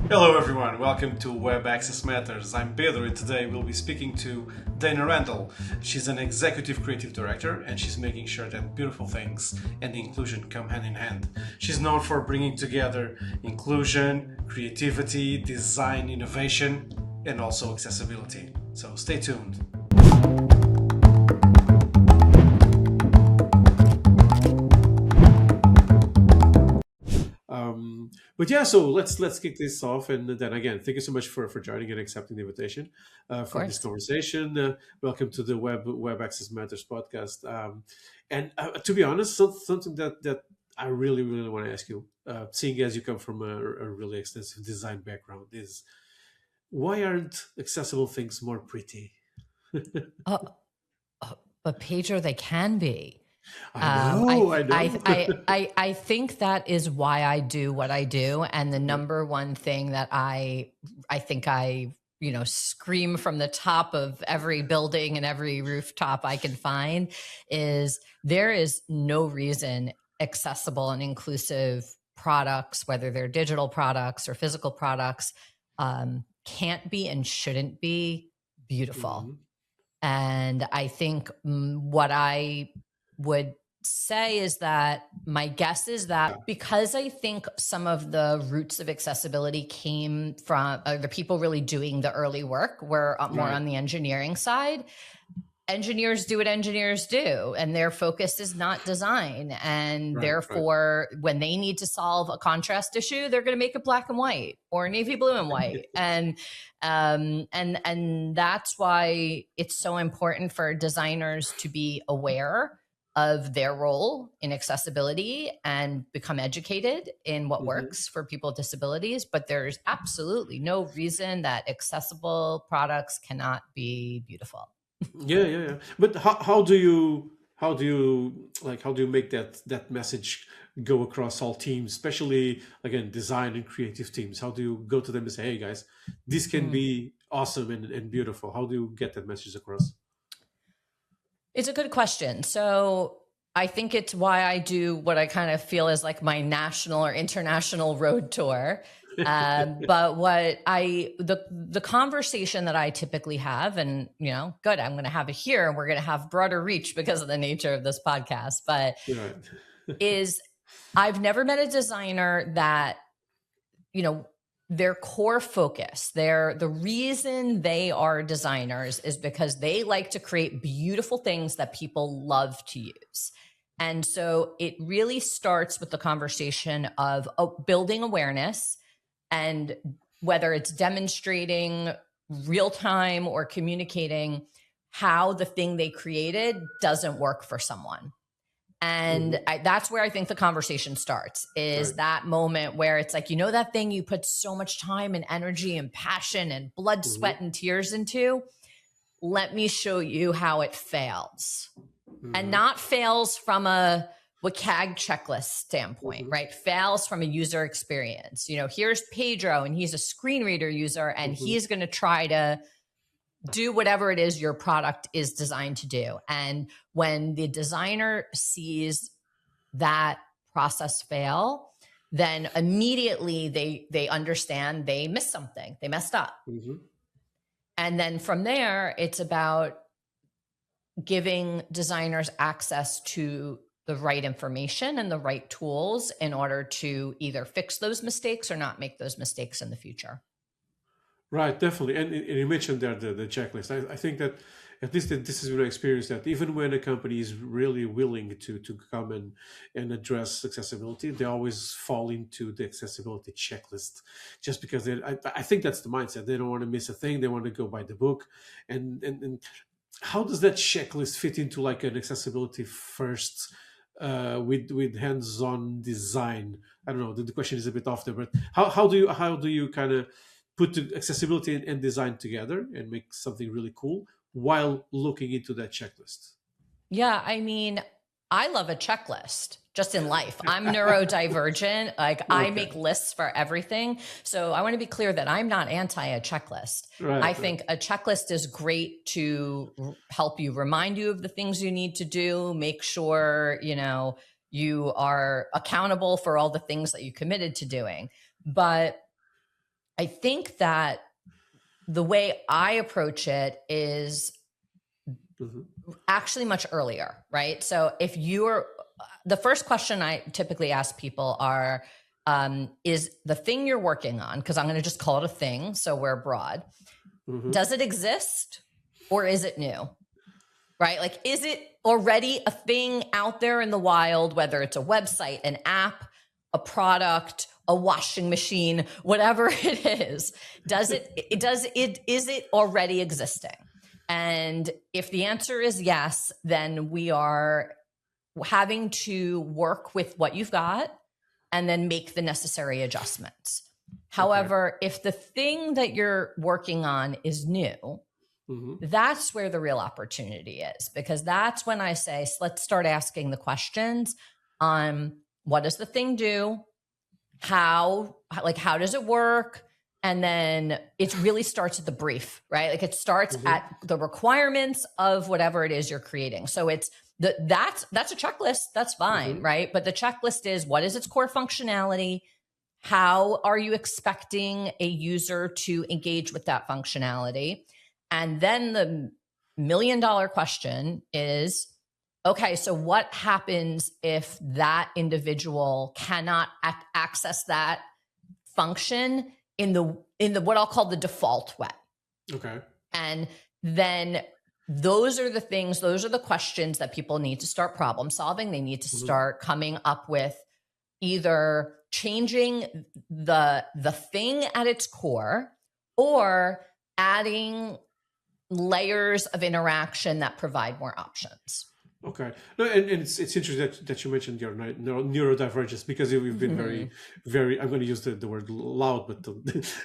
Hello everyone, welcome to Web Access Matters. I'm Pedro and today we'll be speaking to Dana Randall. She's an executive creative director and she's making sure that beautiful things and inclusion come hand in hand. She's known for bringing together inclusion, creativity, design, innovation, and also accessibility. So stay tuned. But yeah, so let's kick this off, and then again, thank you so much for joining and accepting the invitation Of for this course. conversation. Welcome to the Web Access Matters podcast. And to be honest, something that I really want to ask you, seeing as you come from a really extensive design background, is why aren't accessible things more pretty? Uh, but Pedro, they can be. I know, I know. I think that is why I do what I do, and the Yeah. number one thing that I think I scream from the top of every building and every rooftop I can find is there is no reason accessible and inclusive products, whether they're digital products or physical products, can't be and shouldn't be beautiful. Mhm. And I think what I would say is that my guess is that because I think some of the roots of accessibility came from the people really doing the early work were more Right, on the engineering side. Engineers do what engineers do, and their focus is not design. And right. therefore, when they need to solve a contrast issue, they're going to make it black and white or navy blue and white. And that's why it's so important for designers to be aware of their role in accessibility and become educated in what Mhm. works for people with disabilities. But there's absolutely no reason that accessible products cannot be beautiful. Yeah. But how do you make that message go across all teams, especially again design and creative teams? How do you go to them and say, hey guys, this can Mm. be awesome and beautiful? How do you get that message across? It's a good question. So I think it's why I do what I kind of feel is like my national or international road tour. But the conversation that I typically have, and good, I'm going to have it here, and we're going to have broader reach because of the nature of this podcast. But Right. is I've never met a designer that you know their core focus, the reason they are designers is because they like to create beautiful things that people love to use. And so it really starts with the conversation of building awareness, and whether it's demonstrating real time or communicating how the thing they created doesn't work for someone. And Mhm. that's where I think the conversation starts, is Right. that moment where it's like, that thing you put so much time and energy and passion and blood, Mhm. sweat, and tears into. Let me show you how it fails. And Mhm. not fails from a WCAG checklist standpoint, Mhm. right? Fails from a user experience. Here's Pedro, and he's a screen reader user, and Mhm. he's going to try to do whatever it is your product is designed to do. And when the designer sees that process fail, then immediately they understand they missed something, they messed up. Mhm. And then from there, it's about giving designers access to the right information and the right tools in order to either fix those mistakes or not make those mistakes in the future. Right, definitely. And you mentioned there the checklist. I think that at least that this has been an experience that even when a company is really willing to come and address accessibility, they always fall into the accessibility checklist just because I think that's the mindset. They don't want to miss a thing. They want to go by the book. And how does that checklist fit into like an accessibility first with hands-on design? I don't know. The question is a bit off there, but how do you kind of put the accessibility and design together and make something really cool while looking into that checklist? Yeah, I mean, I love a checklist just in life. I'm neurodivergent. Like, I Okay. make lists for everything. So I want to be clear that I'm not anti a checklist. I Right. think a checklist is great to help you, remind you of the things you need to do, make sure, you are accountable for all the things that you committed to doing. But I think that the way I approach it is actually much earlier, right? So if you're, the first question I typically ask people are, is the thing you're working on, because I'm going to just call it a thing, so we're broad, does it exist or is it new? Right? Like, is it already a thing out there in the wild, whether it's a website, an app, a product, a washing machine, whatever it is? Is it already existing? And if the answer is yes, then we are having to work with what you've got and then make the necessary adjustments. However, if the thing that you're working on is new, that's where the real opportunity is, because that's when I say, so let's start asking the questions on what does the thing do? How does it work? And then it really starts at the brief, right? Like, it starts at the requirements of whatever it is you're creating. So it's that's a checklist. That's fine, right? But the checklist is, what is its core functionality? How are you expecting a user to engage with that functionality? And then the $1,000,000 question is, okay, so what happens if that individual cannot access that function in the what I'll call the default way? Okay. And then those are the questions that people need to start problem solving. They need to start coming up with either changing the thing at its core or adding layers of interaction that provide more options. Okay. No, and it's interesting that you mentioned your neurodivergence, because we've been very, very, I'm going to use the word loud, but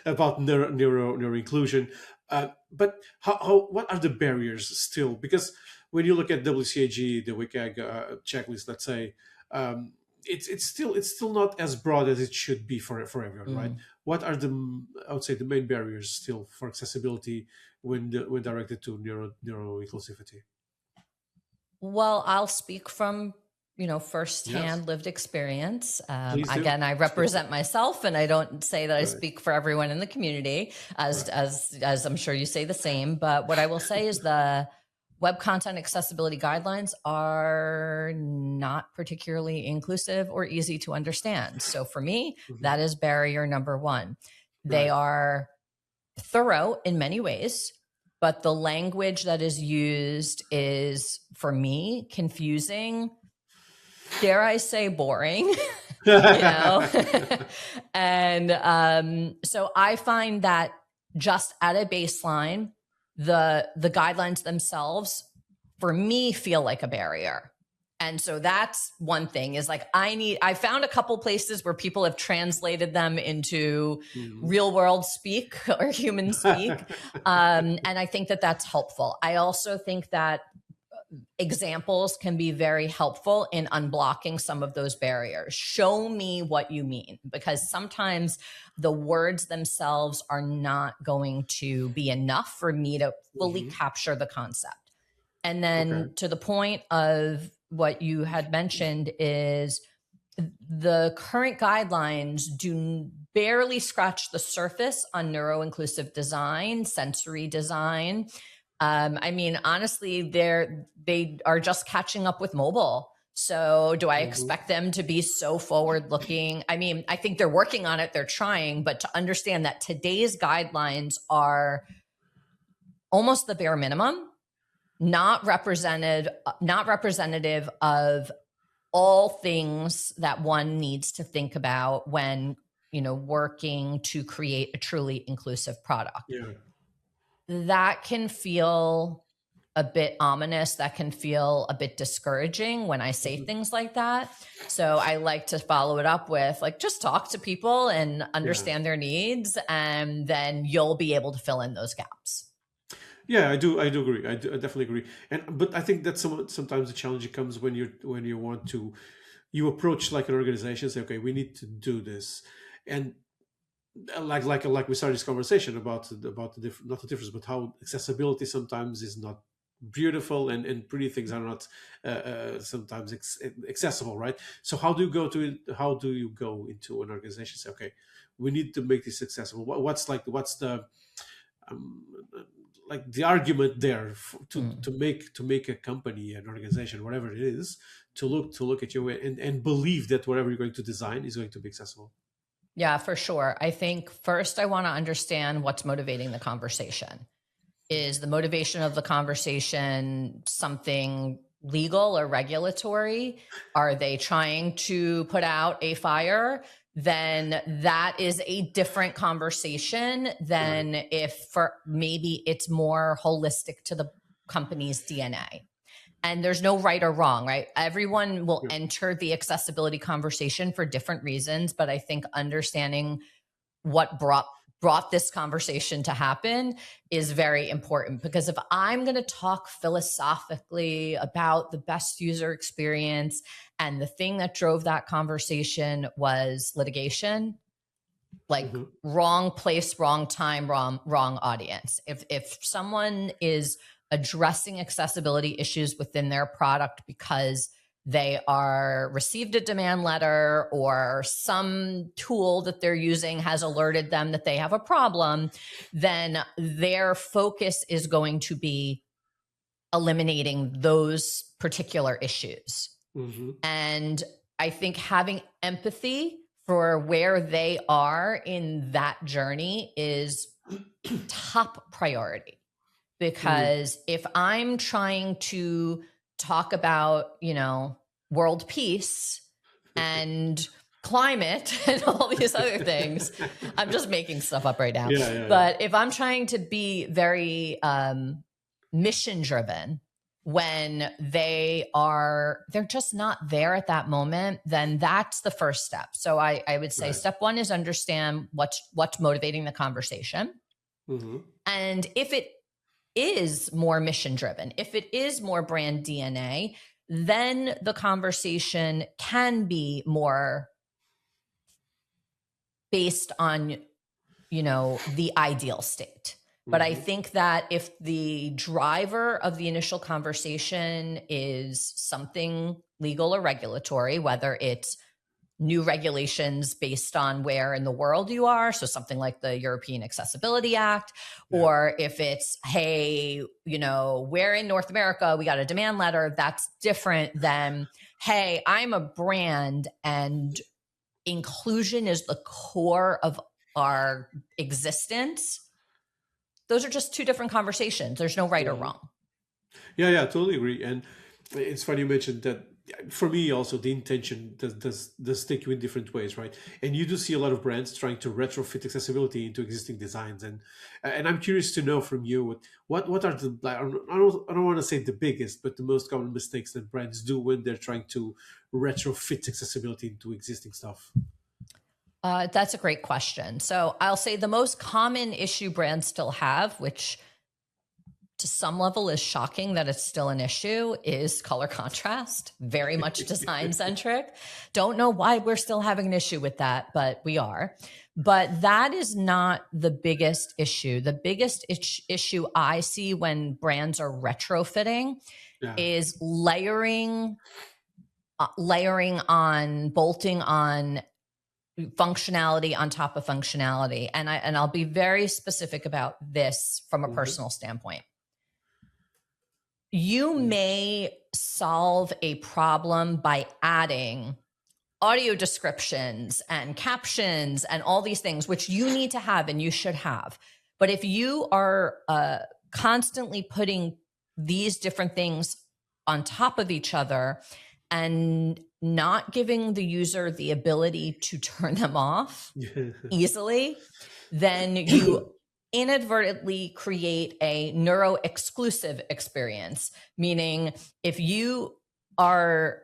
about neuroinclusion. But what are the barriers still? Because when you look at WCAG, the WCAG checklist, let's say, it's still not as broad as it should be for everyone, right? What are I would say, the main barriers still for accessibility when directed to neuroinclusivity? Well, I'll speak from firsthand lived experience. Again, I represent myself, and I don't say that I speak for everyone in the community, as I'm sure you say the same. But what I will say is the web content accessibility guidelines are not particularly inclusive or easy to understand. So for me, that is barrier number one. They are thorough in many ways, but the language that is used is, for me, confusing, dare I say, boring. And so I find that just at a baseline, the guidelines themselves, for me, feel like a barrier. And so that's one thing, is like, I found a couple places where people have translated them into real world speak or human speak. And I think that that's helpful. I also think that examples can be very helpful in unblocking some of those barriers. Show me what you mean, because sometimes the words themselves are not going to be enough for me to fully capture the concept. And then to the point of what you had mentioned, is the current guidelines do barely scratch the surface on neuroinclusive design, sensory design. I mean, honestly, they are just catching up with mobile. So do I expect them to be so forward looking? I mean, I think they're working on it, they're trying, but to understand that today's guidelines are almost the bare minimum, not representative of all things that one needs to think about when, working to create a truly inclusive product. Yeah. That can feel a bit ominous. That can feel a bit discouraging when I say things like that. So I like to follow it up with, like, just talk to people and understand their needs, and then you'll be able to fill in those gaps. Yeah, I do agree. I definitely agree. But I think that sometimes the challenge comes when you approach like an organization, say, okay, we need to do this, and like we started this conversation about not the difference, but how accessibility sometimes is not beautiful, and pretty things are not sometimes accessible, right? So how do you go into an organization and say, okay, we need to make this accessible. What's the um, like the argument there to make a company, an organization, whatever it is, to look at you and believe that whatever you're going to design is going to be accessible. Yeah, for sure. I think first I want to understand what's motivating the conversation. Is the motivation of the conversation something legal or regulatory? Are they trying to put out a fire? Then that is a different conversation than if for maybe it's more holistic to the company's DNA. And there's no right or wrong, right? Everyone will enter the accessibility conversation for different reasons, but I think understanding what brought this conversation to happen is very important, because if I'm going to talk philosophically about the best user experience and the thing that drove that conversation was litigation, like wrong place, wrong time, wrong audience. If someone is addressing accessibility issues within their product because they are received a demand letter or some tool that they're using has alerted them that they have a problem, then their focus is going to be eliminating those particular issues. And I think having empathy for where they are in that journey is top priority. Because if I'm trying to talk about, world peace and climate and all these other things, I'm just making stuff up right now. But if I'm trying to be very mission driven when they're just not there at that moment, then that's the first step. So I would say step one is understand what's motivating the conversation. And if it is more mission driven, if it is more brand DNA, then the conversation can be more based on, the ideal state. But I think that if the driver of the initial conversation is something legal or regulatory, whether it's new regulations based on where in the world you are, so something like the European Accessibility Act, or if it's, hey, we're in North America, we got a demand letter, that's different than, hey, I'm a brand and inclusion is the core of our existence. Those are just two different conversations. There's no right or wrong. Yeah, totally agree. And it's funny you mentioned that. For me, also the intention does take you in different ways, right? And you do see a lot of brands trying to retrofit accessibility into existing designs, and I'm curious to know from you what are the I don't want to say the biggest, but the most common mistakes that brands do when they're trying to retrofit accessibility into existing stuff. That's a great question. So I'll say the most common issue brands still have, which to some level is shocking that it's still an issue, is color contrast, very much design centric. Don't know why we're still having an issue with that, but we are. But that is not the biggest issue. The biggest issue I see when brands are retrofitting is layering on, bolting on functionality on top of functionality. And I'll be very specific about this from a personal standpoint. You may solve a problem by adding audio descriptions and captions and all these things, which you need to have and you should have. But if you are constantly putting these different things on top of each other and not giving the user the ability to turn them off easily, then you inadvertently create a neuroexclusive experience. Meaning, if you are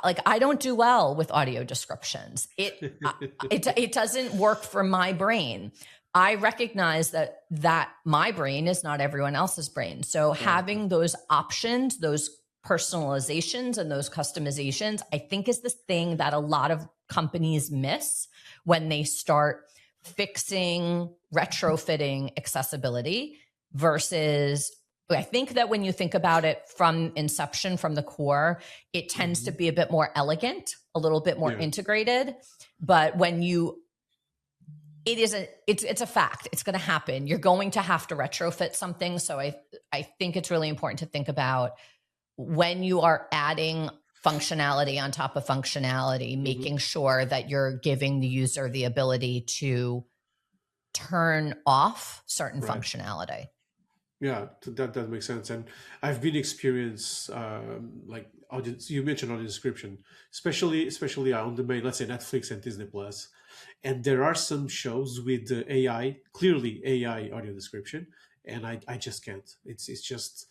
like, I don't do well with audio descriptions. It doesn't work for my brain. I recognize that my brain is not everyone else's brain. So having those options, those personalizations and those customizations, I think is the thing that a lot of companies miss when they start fixing, retrofitting accessibility versus, I think that when you think about it from inception, from the core, it tends to be a bit more elegant, a little bit more integrated. But when you it's a fact. It's going to happen. You're going to have to retrofit something. So I think it's really important to think about when you are adding functionality on top of functionality, Hmm. making sure that you're giving the user the ability to turn off certain Right. functionality. Yeah, that makes sense. And I've been experienced like audience. You mentioned audio description, especially on the main, let's say Netflix and Disney Plus, and there are some shows with AI, clearly AI audio description, and I just can't. It's just,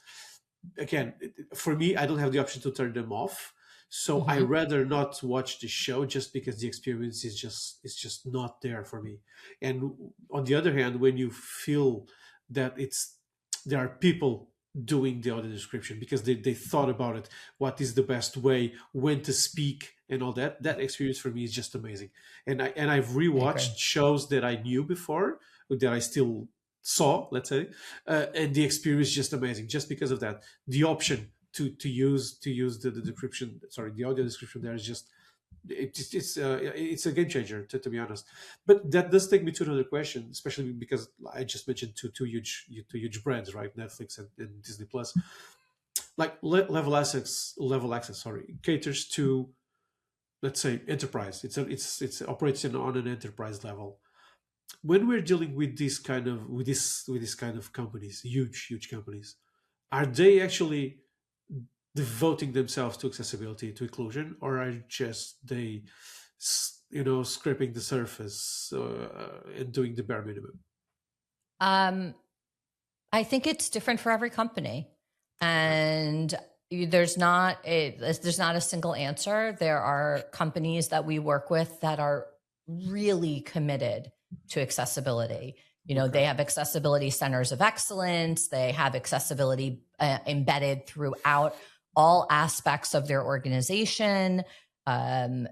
again, for me, I don't have the option to turn them off. So I Mm-hmm. rather not watch the show just because the experience is just not there for me. And on the other hand, when you feel that there are people doing the audio description because they thought about it, what is the best way, when to speak, and all that experience for me is just amazing. And I've I agree. rewatched shows that I knew before, that I still saw, let's say, and the experience is just amazing just because of that. The option to use the description, sorry, the audio description there is just, it's a game changer, to be honest. But that does take me to another question, especially because I just mentioned two huge brands, right? Netflix and Disney Plus. Like level access, sorry, caters to, let's say, enterprise. It's operates on an enterprise level. When we're dealing with this kind of companies, huge companies, are they actually devoting themselves to accessibility, to inclusion, or are just they scraping the surface and doing the bare minimum? Um, I think it's different for every company, Okay. and there's not a single answer. There are companies that we work with that are really committed to accessibility. Okay. They have accessibility centers of excellence. They have accessibility embedded throughout all aspects of their organization. Um,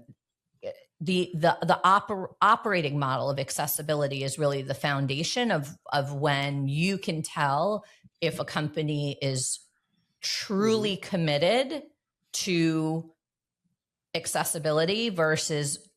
the operating model of accessibility is really the foundation of when you can tell if a company is Hmm. truly committed to accessibility versus,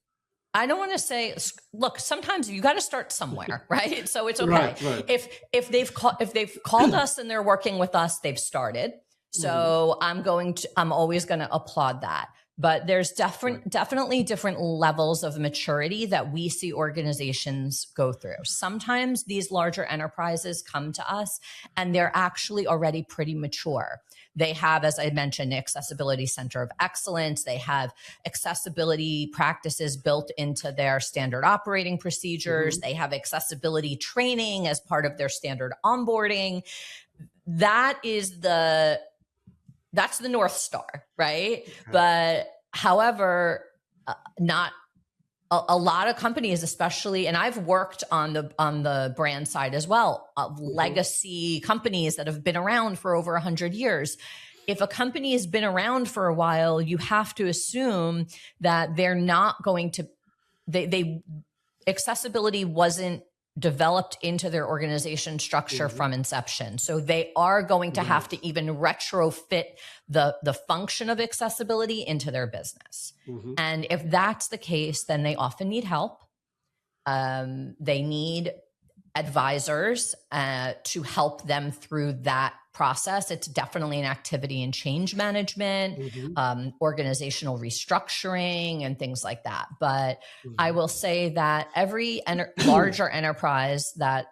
I don't want to say, look, sometimes you got to start somewhere, right? So it's okay Right. Right. if they've called us and they're working with us, they've started. Hmm. So I'm always going to applaud that. But there's Right. definitely different levels of maturity that we see organizations go through. Sometimes these larger enterprises come to us and they're actually already pretty mature. They have, as I mentioned, the Accessibility Center of Excellence. They have accessibility practices built into their standard operating procedures. Hmm. They have accessibility training as part of their standard onboarding. That is that's the North Star, right? Okay. But however, not a lot of companies, especially, and I've worked on the brand side as well, of Hmm. legacy companies that have been around for over 100 years. If a company has been around for a while, you have to assume that they're not going to they accessibility wasn't developed into their organization structure Hmm. from inception. So they are going to have Right. to even retrofit the function of accessibility into their business. Hmm. And if that's the case, then they often need help. They need advisors to help them through that process. It's definitely an activity in change management, Hmm. organizational restructuring, and things like that. But I Hmm. will say that every larger enterprise that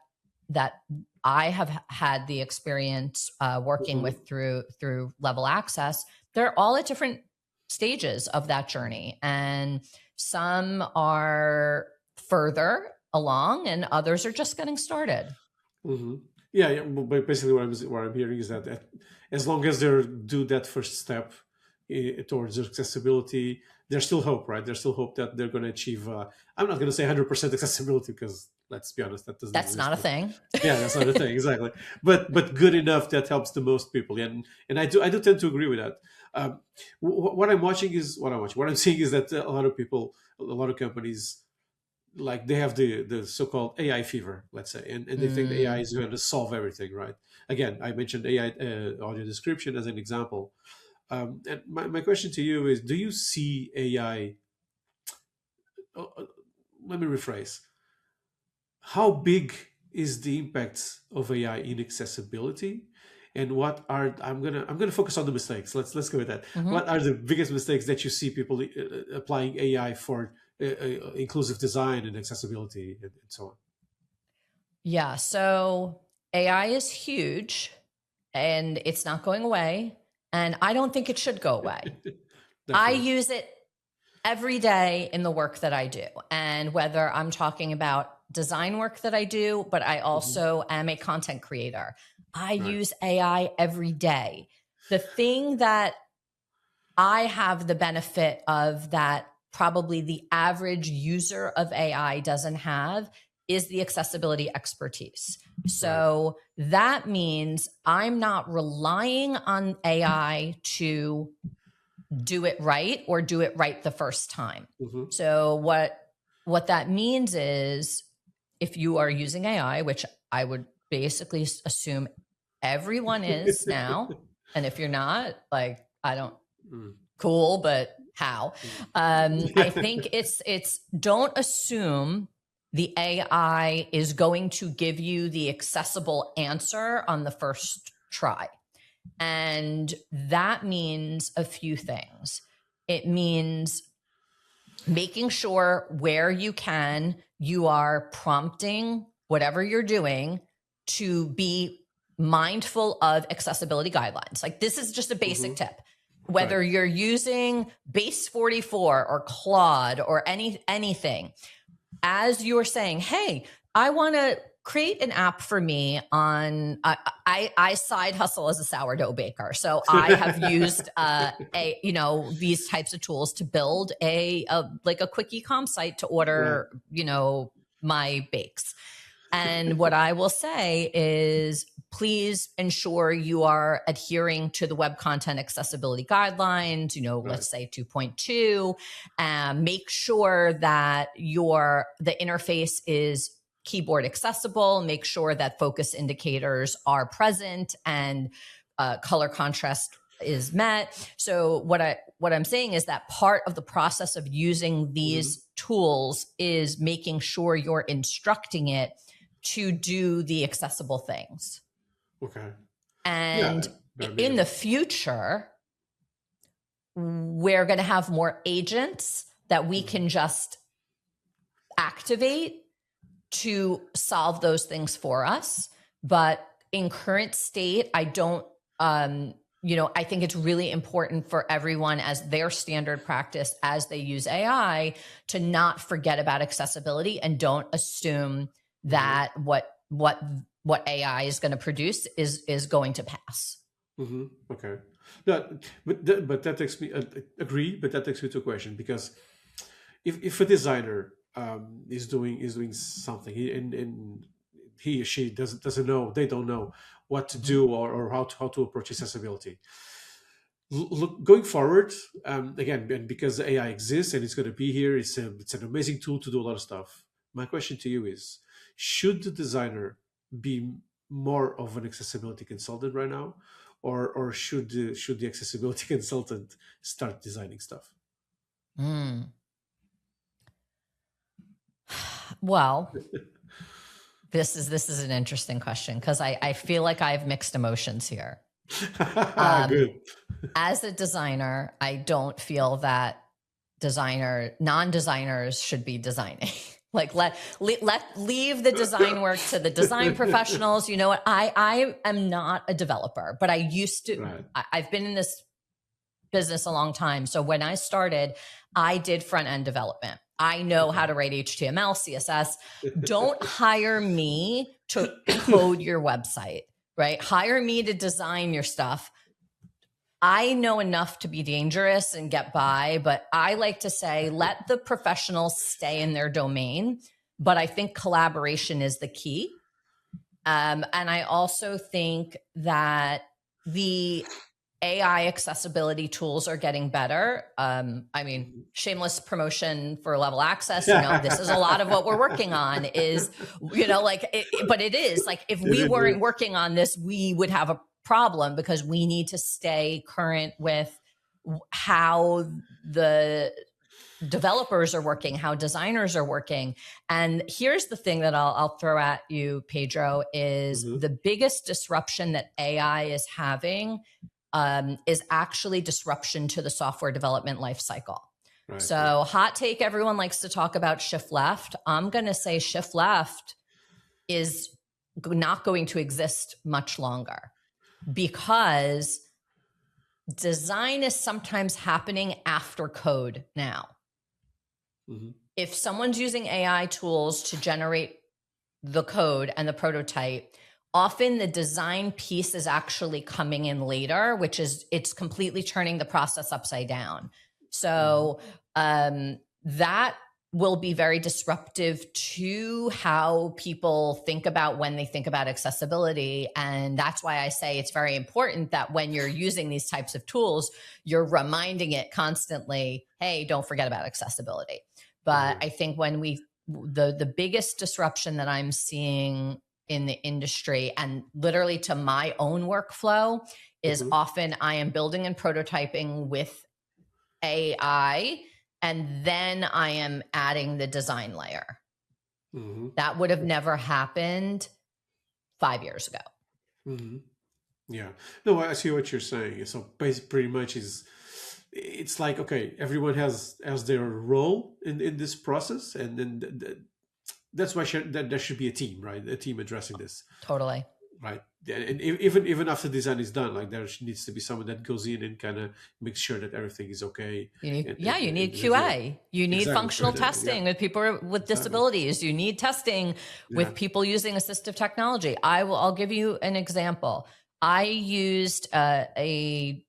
I have had the experience working Hmm. with through Level Access, they're all at different stages of that journey, and some are further along and others are just getting started. Hmm. Yeah, yeah. But basically, what I'm hearing is that as long as they do that first step towards accessibility, there's still hope, right? There's still hope that they're going to achieve. I'm not going to say 100% accessibility because, let's be honest, that doesn't That's exist. not a thing. Yeah, that's not a thing, exactly. But good enough that helps the most people, and I do tend to agree with that. What I'm watching is what I'm watching. What I'm seeing is that a lot of people, a lot of companies, like they have the so-called AI fever, let's say, and they think the AI Mm, is going to solve everything, right? Again, I mentioned AI audio description as an example. And my question to you is: do you see AI? Uh, uh, let me rephrase. how big is the impact of AI in accessibility, and what are I'm gonna focus on the mistakes. Let's go with that. Mhm. What are the biggest mistakes that you see people applying AI for inclusive design and accessibility and so on? Yeah. So AI is huge and it's not going away. And I don't think it should go away. I Definitely. use it every day in the work that I do. And whether I'm talking about design work that I do, but I Hmm. also am a content creator, I Right. use AI every day. The thing that I have the benefit of that probably the average user of AI doesn't have is the accessibility expertise. Right. So that means I'm not relying on AI to do it right or do it right the first time. Hmm. So what that means is if you are using AI, which I would basically assume everyone is now, and if you're not, like I don't Mm. cool, but how? I think it's don't assume the AI is going to give you the accessible answer on the first try. And that means a few things. It means making sure where you can, you are prompting whatever you're doing to be mindful of accessibility guidelines. Like this is just a Hmm. basic tip. Right. Whether you're using Base 44 or Claude or anything, as you're saying, hey, I want to create an app for me on I side hustle as a sourdough baker, so I have used a these types of tools to build a like a quick e-com site to Right. order my bakes. And what I will say is please ensure you are adhering to the web content accessibility guidelines, Right. let's say 2.2. Make sure that the interface is keyboard accessible. Make sure that focus indicators are present and color contrast is met. So what I'm saying is that part of the process of using Hmm. these tools is making sure you're instructing it to do the accessible things. Okay. Yeah. And Bare in the minimum. future, we're going to have more agents that we Hmm. can just activate to solve those things for us. But in current state, I don't, I think it's really important for everyone as their standard practice as they use AI to not forget about accessibility and don't assume Hmm. that what AI is going to produce is going to pass. Hmm. Okay. But that takes me agree. But that takes me to a question, because if a designer is doing something, and he or she doesn't know, they don't know what to Mhm. do, or how to approach accessibility. Look, going forward, again, and because AI exists and it's going to be here, it's an amazing tool to do a lot of stuff. My question to you is: should the designer be more of an accessibility consultant right now, or should the accessibility consultant start designing stuff? Mm. Well, this is an interesting question because I feel like I have mixed emotions here. Um, Good. as a designer, I don't feel that non-designers should be designing. Like leave the design work to the design professionals. You know what? I am not a developer, but I used to. Right. I've been in this business a long time. So when I started, I did front end development. I know how Okay. to write HTML, CSS. Don't hire me to code your website, right? Hire me to design your stuff. I know enough to be dangerous and get by, but I like to say let the professionals stay in their domain. But I think collaboration is the key. And I also think that the AI accessibility tools are getting better. I mean, Mhm. shameless promotion for level access. This is a lot of what we're working on is, but it is like if It we is. weren't working on this, we would have a problem because we need to stay current with how the developers are working, how designers are working. And here's the thing that I'll throw at you, Pedro, is Mm-hmm. the biggest disruption that AI is having is actually disruption to the software development lifecycle. Right, right. So hot take, everyone likes to talk about shift left. I'm going to say shift left is not going to exist much longer because design is sometimes happening after code now. Mm-hmm. If someone's using AI tools to generate the code and the prototype, often the design piece is actually coming in later, which is it's completely turning the process upside down. So that will be very disruptive to how people think about when they think about accessibility. And that's why I say it's very important that when you're using these types of tools, you're reminding it constantly, hey, don't forget about accessibility. But I think when the biggest disruption that I'm seeing in the industry and literally to my own workflow is often I am building and prototyping with AI, and then I am adding the design layer. Mm-hmm. That would have never happened 5 years ago. Mm-hmm. Yeah. No, I see what you're saying. So basically, pretty much it's like, okay, everyone has their role in this process, and then that's why there should be a team, right? A team addressing this, Totally. right? And even after design is done, like there needs to be someone that goes in and kind of makes sure that everything is okay. You need, And, you need and review it. QA. You need Exactly. functional Yeah. testing with people with Exactly. disabilities. You need testing with Yeah. people using assistive technology. I'll give you an example. I used an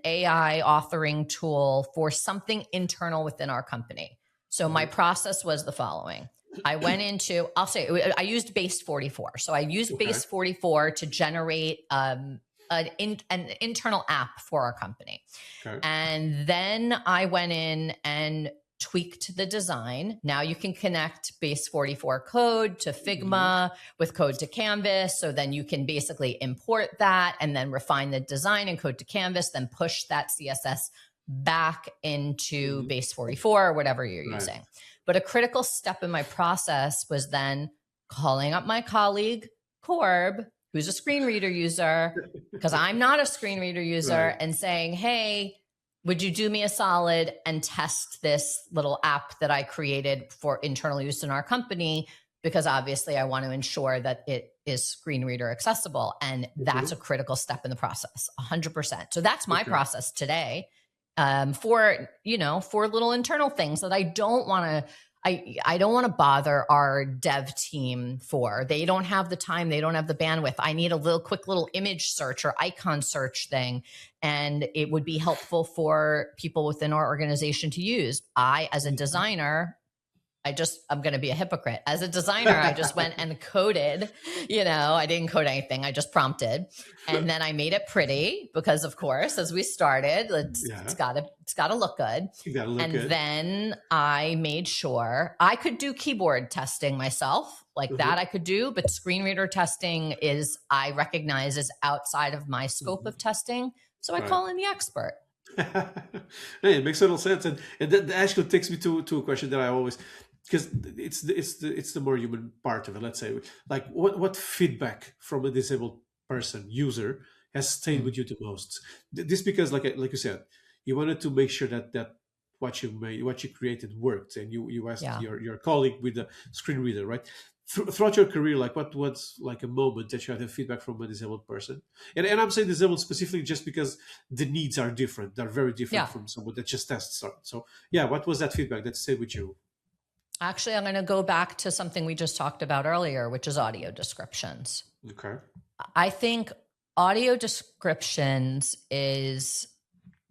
AI authoring tool for something internal within our company. So my process was the following. I went into, I used Base 44. So I used Base 44 to generate an internal app for our company. Okay. And then I went in and tweaked the design. Now you can connect Base 44 code to Figma with code to Canvas. So then you can basically import that and then refine the design and code to Canvas, then push that CSS back into Base 44 or whatever you're using. But a critical step in my process was then calling up my colleague, Corb, who's a screen reader user, because I'm not a screen reader user, and saying, hey, would you do me a solid and test this little app that I created for internal use in our company? Because obviously I want to ensure that it is screen reader accessible. And that's a critical step in the process, 100%. So that's my process today. For little internal things that I don't want to bother our dev team for. They don't have the time. They don't have the bandwidth. I need a quick little image search or icon search thing. And it would be helpful for people within our organization to use. I, as a designer, I'm going to be a hypocrite. As a designer, I just went and coded, I didn't code anything. I just prompted. And then I made it pretty because, of course, as we started, it's got to look good. Then I made sure I could do keyboard testing myself that I could do, but screen reader testing I recognize is outside of my scope of testing. So I call in the expert. Hey, it makes total sense, and that actually takes me to a question that I always, because it's the more human part of it. Let's say, like, what feedback from a disabled user has stayed with you the most? This because, like you said, you wanted to make sure that what you created worked, and you asked your colleague with the screen reader, right? Throughout your career, like what was like a moment that you had a feedback from a disabled person? And I'm saying disabled specifically just because the needs are different. They're very different from someone that just tests. So what was that feedback that stayed with you? Actually, I'm going to go back to something we just talked about earlier, which is audio descriptions. Okay. I think audio descriptions is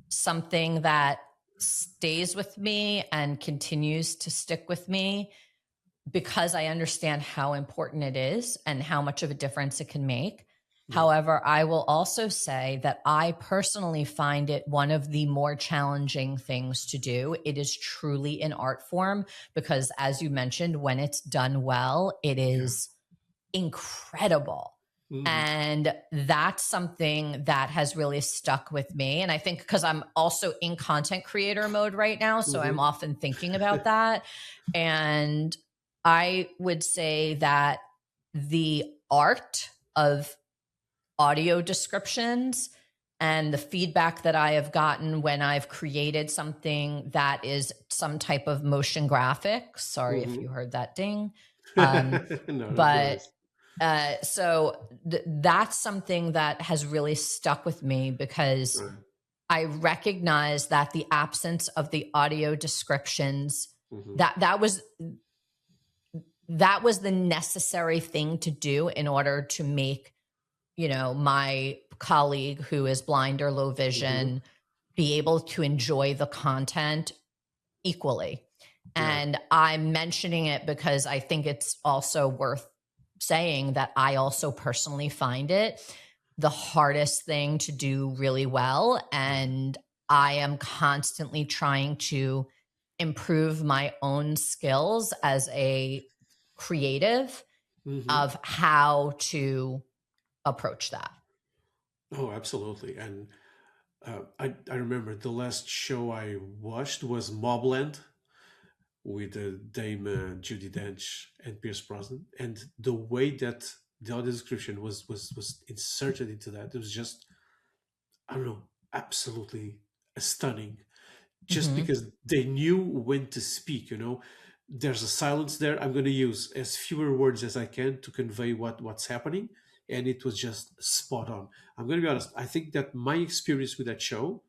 something that stays with me and continues to stick with me because I understand how important it is and how much of a difference it can make. However, I will also say that I personally find it one of the more challenging things to do. It is truly an art form because, as you mentioned, when it's done well, it is incredible. Hmm. And that's something that has really stuck with me. And I think because I'm also in content creator mode right now, so I'm Hmm. often thinking about that. And I would say that the art of audio descriptions and the feedback that I have gotten when I've created something that is some type of motion graphic. Sorry if you Hmm. heard that ding. Um, No, no but worries. that's something that has really stuck with me because Right. I recognize that the absence of the audio descriptions Hmm. that was the necessary thing to do in order to make my colleague who is blind or low Hmm. vision be able to enjoy the content equally. Yeah. And I'm mentioning it because I think it's also worth saying that I also personally find it the hardest thing to do really well. And I am constantly trying to improve my own skills as a creative Hmm. of how to approach that. Oh, absolutely. And I remember the last show I watched was Mobland with Dame Judy Dench and Pierce Brosnan, and the way that the audio description was inserted into that, it was just, I don't know, absolutely stunning. Just Mm-hmm. because they knew when to speak, there's a silence there. I'm going to use as fewer words as I can to convey what's happening, and it was just spot on. I'm going to be honest. I think that my experience with that show,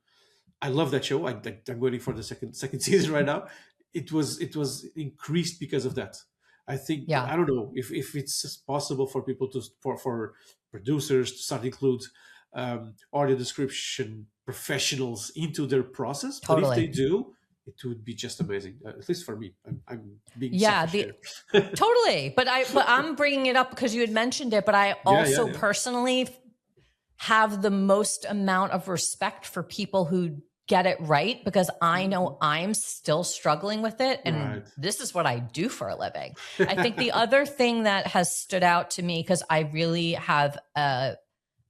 I love that show. I'm waiting for the second season right now. It was increased because of that. I think Yeah, I don't know if it's possible for people for producers to start include audio description professionals into their process. But if they totally. do, it would be just amazing. At least for me, I'm being Yeah, selfish the here. totally. But I'm bringing it up because you had mentioned it, but I Yeah, yeah, also yeah. personally have the most amount of respect for people who get it right because I Mhm. know I'm still struggling with it and Right. this is what I do for a living. I think the other thing that has stood out to me because I really have a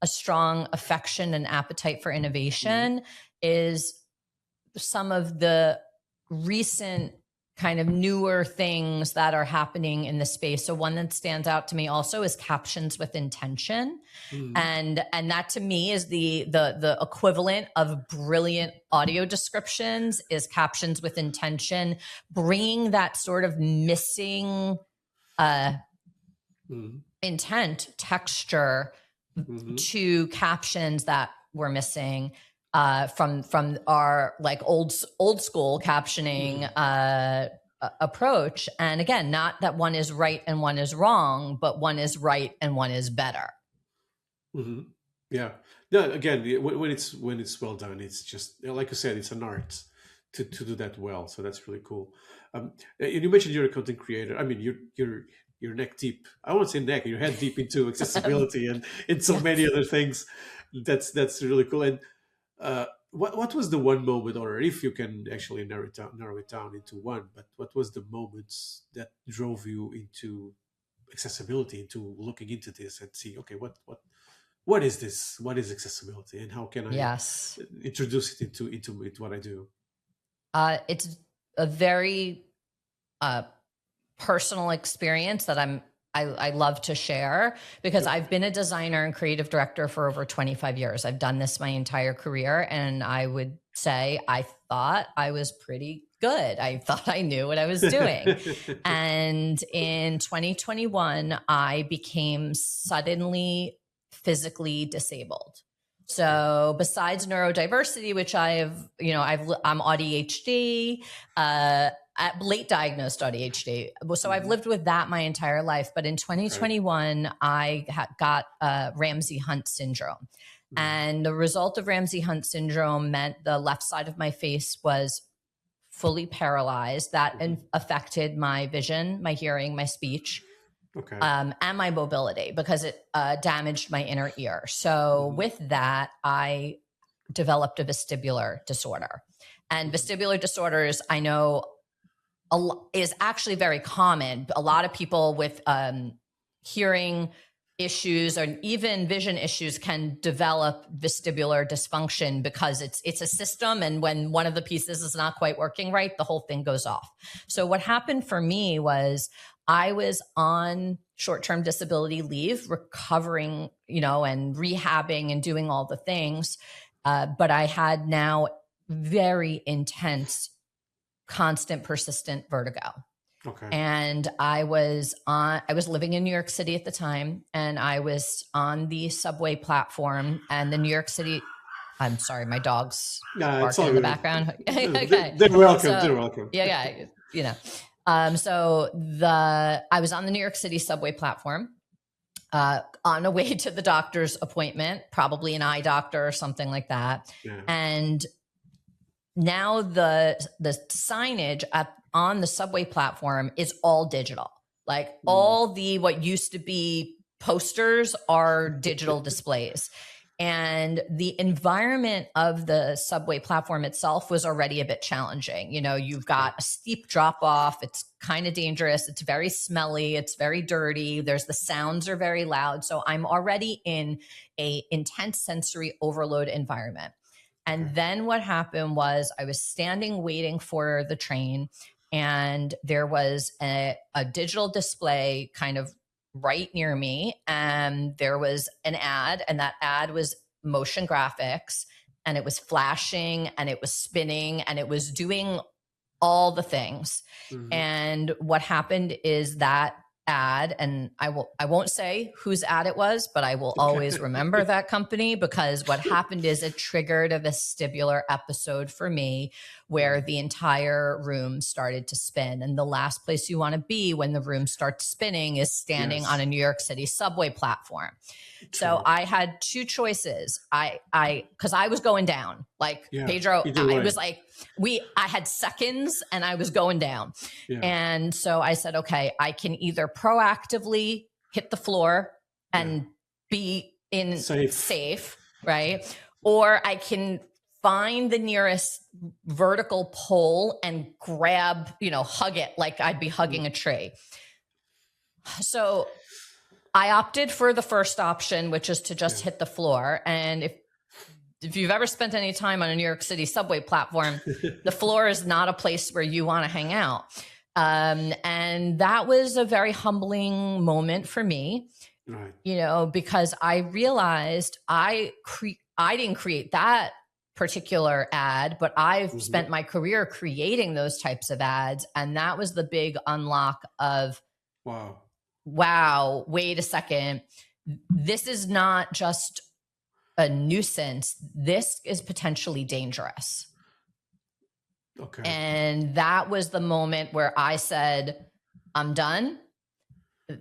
strong affection and appetite for Mhm. innovation is some of the recent kind of newer things that are happening in the space. So one that stands out to me also is captions with intention. Mhm. And that to me is the equivalent of brilliant audio descriptions is captions with intention, bringing that sort of missing uh, Mhm. intent texture Mhm. to captions that we're missing from our like old school captioning Mhm. approach. And again, not that one is right and one is wrong, but one is right and one is better. Hmm. Yeah. No, again, when it's well done, it's just like you said, it's an art to do that well. So that's really cool. And you mentioned you're a content creator. I mean, you're neck deep. I won't say neck. You're head deep into accessibility and in so many Yes. other things. That's really cool. And what was the one moment, or if you can actually narrow it down into one, but what was the moments that drove you into accessibility, into looking into this and see, okay, what is this? What is accessibility, and how can I Yes. introduce it into what I do? It's a very uh, personal experience that I love to share because Okay. I've been a designer and creative director for over 25 years. I've done this my entire career and I would say I thought I was pretty good. I thought I knew what I was doing. And in 2021 I became suddenly physically disabled. Okay. So besides neurodiversity, which I'm ADHD, at late diagnosed ADHD. So I've Hmm. lived with that my entire life. But in Okay. 2021, I got Ramsay Hunt syndrome. Hmm. And the result of Ramsay Hunt syndrome meant the left side of my face was fully paralyzed. That Hmm. affected my vision, my hearing, my speech, Okay. and my mobility because it damaged my inner ear. So Hmm. with that, I developed a vestibular disorder. And Hmm. vestibular disorders, I know is actually very common. A lot of people with hearing issues or even vision issues can develop vestibular dysfunction because it's a system, and when one of the pieces is not quite working right, the whole thing goes off. So what happened for me was I was on short-term disability leave, recovering, and rehabbing and doing all the things, but I had now very intense, constant, persistent vertigo. Okay. And I was living in New York City at the time, and I was on the subway platform, and the New York City, I'm sorry, my dog's Yeah, it's barking all in the good. background. Okay. They're welcome. So, They're welcome. yeah. So I was on the New York City subway platform, on a way to the doctor's appointment, probably an eye doctor or something like that. Yeah. And now the signage on the subway platform is all digital. Like all the what used to be posters are digital displays. And the environment of the subway platform itself was already a bit challenging. You've got a steep drop off. It's kind of dangerous. It's very smelly. It's very dirty. The sounds are very loud. So I'm already in a intense sensory overload environment. And then what happened was I was standing waiting for the train, and there was a digital display kind of right near me, and there was an ad, and that ad was motion graphics, and it was flashing, and it was spinning, and it was doing all the things. And what happened is that ad, and I won't say whose ad it was, but I will always remember that company, because what happened is it triggered a vestibular episode for me where the entire room started to spin. And the last place you want to be when the room starts spinning is standing on a New York City subway platform. So I had two choices. Because I was going down, like Pedro, I was like, I had seconds and I was going down. Yeah. And so I said, okay, I can either proactively hit the floor and be in safe, right? Or I can find the nearest vertical pole and grab, hug it like I'd be hugging a tree. So I opted for the first option, which is to just hit the floor. And if you've ever spent any time on a New York City subway platform, the floor is not a place where you want to hang out. And that was a very humbling moment for me, because I realized I didn't create that particular ad, but I've spent my career creating those types of ads. And that was the big unlock of, wow, wait a second. This is not just a nuisance. This is potentially dangerous. Okay. And that was the moment where I said, I'm done.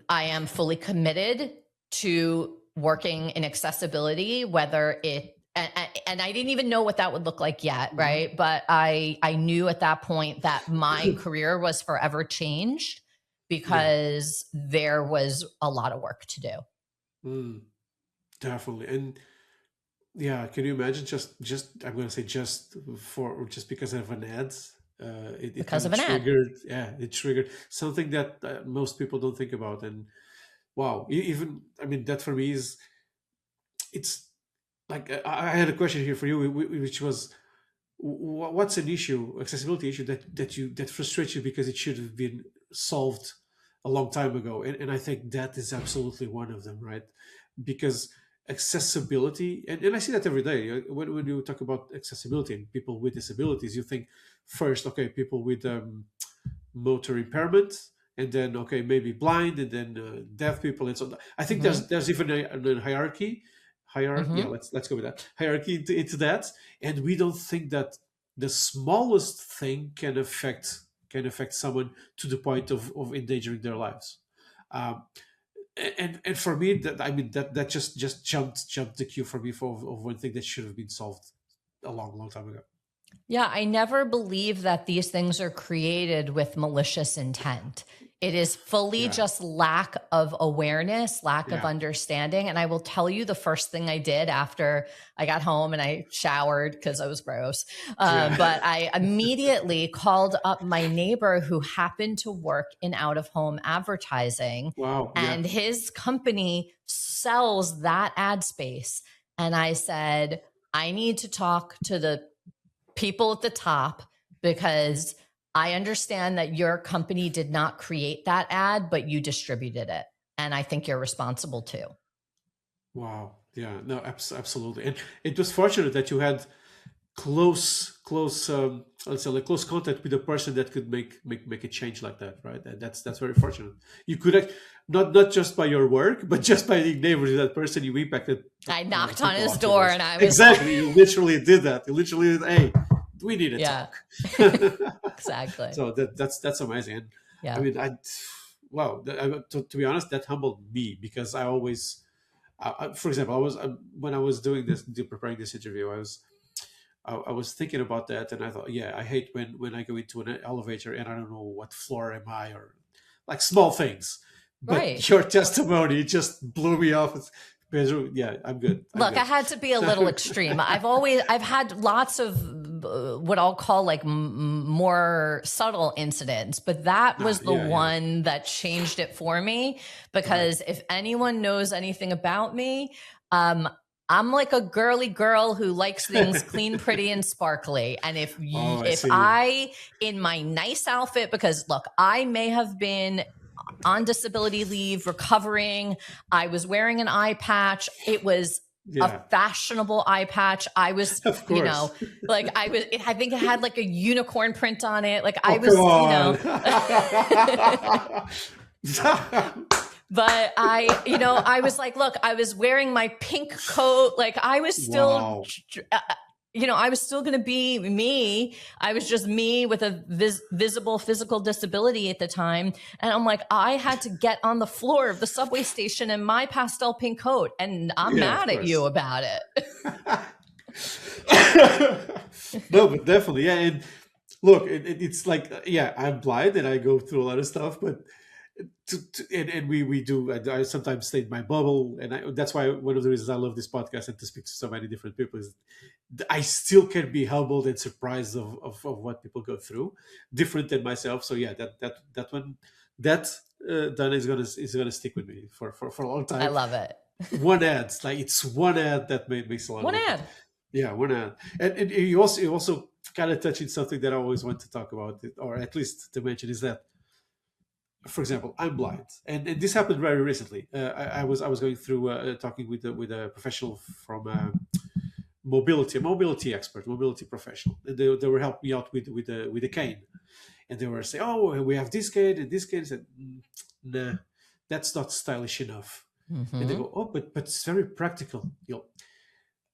I am fully committed to working in accessibility, whether and I didn't even know what that would look like yet, right? But I knew at that point that my career was forever changed, because there was a lot of work to do. Definitely. And can you imagine just I'm going to say just because of an ad, it triggered, it triggered something that most people don't think about. And that for me it's like, I had a question here for you, which was, what's an accessibility issue that frustrates you because it should have been solved a long time ago? And I think that is absolutely one of them, right? Because accessibility, and I see that every day. When you talk about accessibility and people with disabilities, you think first, okay, people with motor impairment, and then, okay, maybe blind, and then deaf people, and so on. I think there's even a hierarchy. Let's go with that hierarchy into that. And we don't think that the smallest thing can affect someone to the point of endangering their lives. And for me, that just jumped the queue for me of one thing that should have been solved a long time ago. Yeah, I never believe that these things are created with malicious intent. It is fully Yeah. just lack of awareness, lack of Yeah. understanding. And I will tell you the first thing I did after I got home and I showered because I was gross. Yeah. But I immediately called up my neighbor who happened to work in out of home advertising. Wow. Yeah. And his company sells that ad space. And I said, I need to talk to the people at the top because I understand that your company did not create that ad, but you distributed it. And I think you're responsible too. Wow. Yeah. No, absolutely. And it was fortunate that you had close, let's say, like close contact with a person that could make a change like that, right? And that's very fortunate. You could not just by your work, but just by being neighbors with that person, you impacted. I knocked on people his door afterwards. and I was Exactly. You literally did that. You literally, hey, we need to yeah, talk. exactly. So that's amazing. And Yeah. I mean, wow. To be honest, that humbled me because I always, for example, when I was doing this, preparing this interview, I was thinking about that, and I thought, yeah, I hate when I go into an elevator and I don't know what floor am I, or like small things. But Right. your testimony just blew me off. Pedro, yeah, I'm good. Look, I had to be a little extreme. I've had lots of what I'll call like more subtle incidents, but that was the one that changed it for me. Because if anyone knows anything about me, I'm like a girly girl who likes things clean, pretty, and sparkly. And if I in my nice outfit, because look, I may have been on disability leave, recovering. I was wearing an eye patch. It was a fashionable eye patch. I was, you know, like I think it had like a unicorn print on it. Like I was, you know. But I was like, look, I was wearing my pink coat. Like I was still, I was still going to be me. I was just me with a visible physical disability at the time. And I'm like, I had to get on the floor of the subway station in my pastel pink coat. And I'm mad at you about it. No, but definitely. Yeah. And look, it's like, I'm blind and I go through a lot of stuff, but and we do. I sometimes stay in my bubble, and that's why one of the reasons I love this podcast and to speak to so many different people is I still can be humbled and surprised of what people go through, different than myself. So yeah, that one done is gonna stick with me for a long time. I love it. One ad, like it's one ad that makes a lot. One of ad. Yeah, one ad, and you also kind of touching something that I always want to talk about, or at least to mention, is that, for example, I'm blind, and this happened very recently. I was going through talking with a professional from mobility expert, mobility professional. And they were helping me out with a cane, and they were saying, "Oh, we have this cane and this cane." I said, "Nah, that's not stylish enough." Mm-hmm. And they go, "Oh, but it's very practical."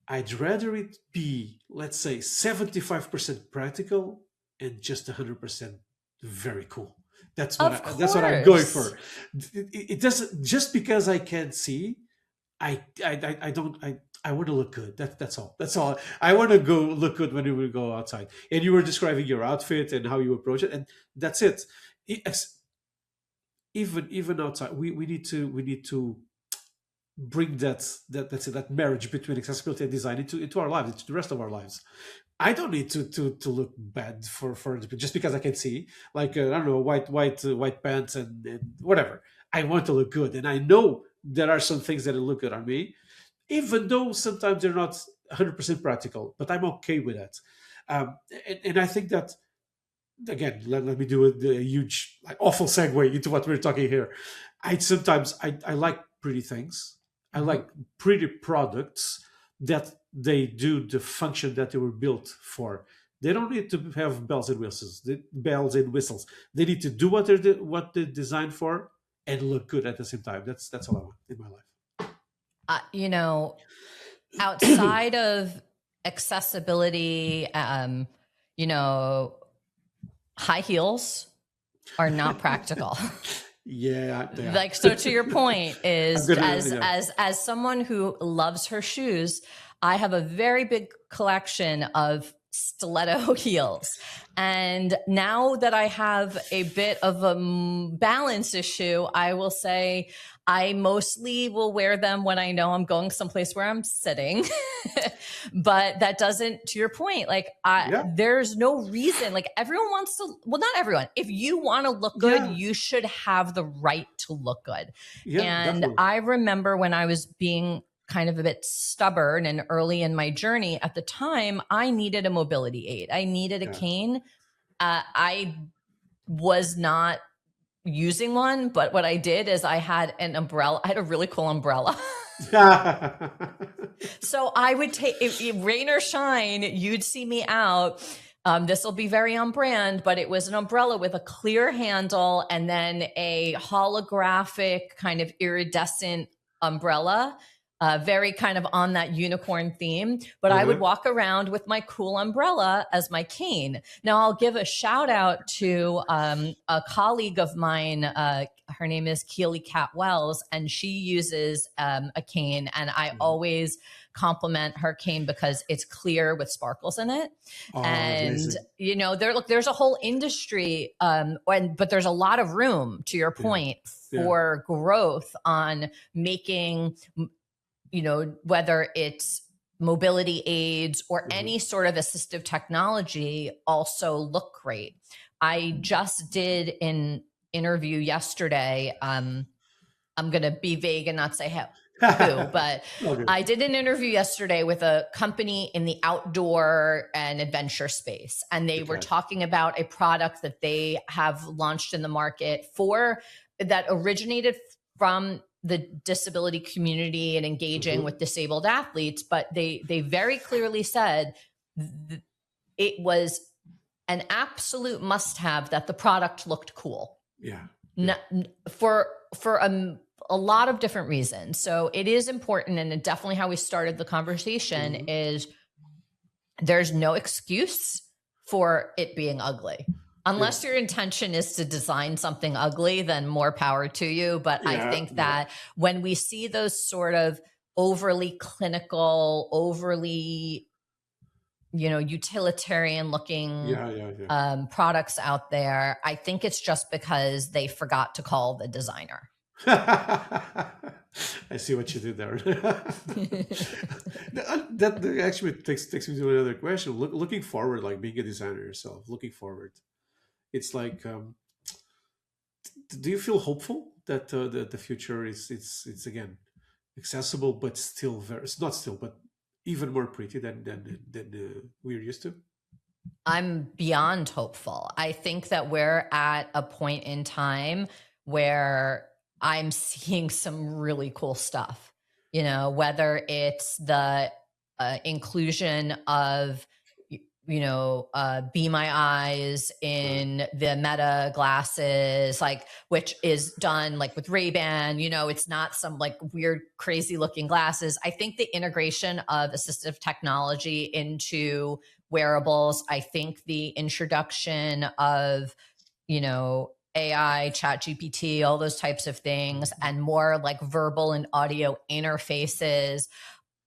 I'd rather it be, let's say, 75% practical and just 100% very cool. That's what I'm going for. It doesn't, just because I can't see, I want to look good. That's all. That's all. I want to go look good when we go outside. And you were describing your outfit and how you approach it, and that's it. Even outside, we need to bring that marriage between accessibility and design into our lives, into the rest of our lives. I don't need to look bad for just because I can see, like I don't know, white pants and whatever. I want to look good, and I know there are some things that look good on me, even though sometimes they're not 100% practical. But I'm okay with that, and I think that, again, let me do a huge, like, awful segue into what we're talking here. I like pretty things. I like pretty products that they do the function that they were built for. They don't need to have bells and whistles. They need to do what they're designed for and look good at the same time. That's all I want in my life. Outside of accessibility, high heels are not practical. Yeah. Like, so to your point is, as someone who loves her shoes, I have a very big collection of stiletto heels. And now that I have a bit of a balance issue, I will say I mostly will wear them when I know I'm going someplace where I'm sitting. But that doesn't, to your point, like Yeah. there's no reason, like everyone wants to, well, not everyone. If you want to look good, Yeah. you should have the right to look good. Yeah, And definitely. I remember when I was being kind of a bit stubborn and early in my journey at the time, I needed a mobility aid. I needed a Yeah. cane. I was not using one, but what I did is I had an umbrella. I had a really cool umbrella. So I would take, if rain or shine, you'd see me out. This will be very on brand, but it was an umbrella with a clear handle and then a holographic kind of iridescent umbrella, very kind of on that unicorn theme. But I would walk around with my cool umbrella as my cane. Now, I'll give a shout out to a colleague of mine. Her name is Keely Cat Wells, and she uses a cane. And I always compliment her cane because it's clear with sparkles in it. Oh, And amazing. you know, there's a whole industry, but there's a lot of room, to your point, for growth on making, you know, whether it's mobility aids or any sort of assistive technology also look great. I just did an interview yesterday. I'm going to be vague and not say who, but Okay. I did an interview yesterday with a company in the outdoor and adventure space, and they were talking about a product that they have launched in the market for that originated from the disability community and engaging with disabled athletes. But they very clearly said it was an absolute must-have that the product looked cool. Yeah. For a lot of different reasons. So it is important, and definitely how we started the conversation is there's no excuse for it being ugly. Unless your intention is to design something ugly, then more power to you. But I think that when we see those sort of overly clinical, overly, you know, utilitarian looking products out there, I think it's just because they forgot to call the designer. I see what you did there. that actually takes me to another question. Looking forward, like being a designer yourself, looking forward, it's like, do you feel hopeful that the future is it's again accessible, but still very, it's not still, but even more pretty than we're used to? I'm beyond hopeful. I think that we're at a point in time where I'm seeing some really cool stuff, you know, whether it's the inclusion of, you know, Be My Eyes in the Meta glasses, like, which is done like with Ray-Ban, you know, it's not some like weird, crazy looking glasses. I think the integration of assistive technology into wearables, I think the introduction of, you know, AI, chat GPT, all those types of things, and more like verbal and audio interfaces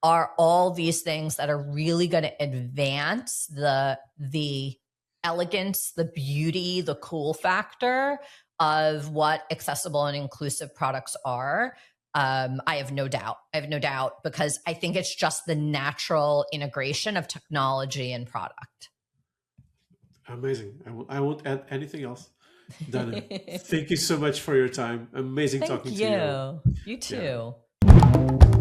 are all these things that are really going to advance the elegance, the beauty, the cool factor of what accessible and inclusive products are. I have no doubt. I have no doubt, because I think it's just the natural integration of technology and product. Amazing. I won't add anything else. Dana, thank you so much for your time. Amazing talking to you. You too. Yeah.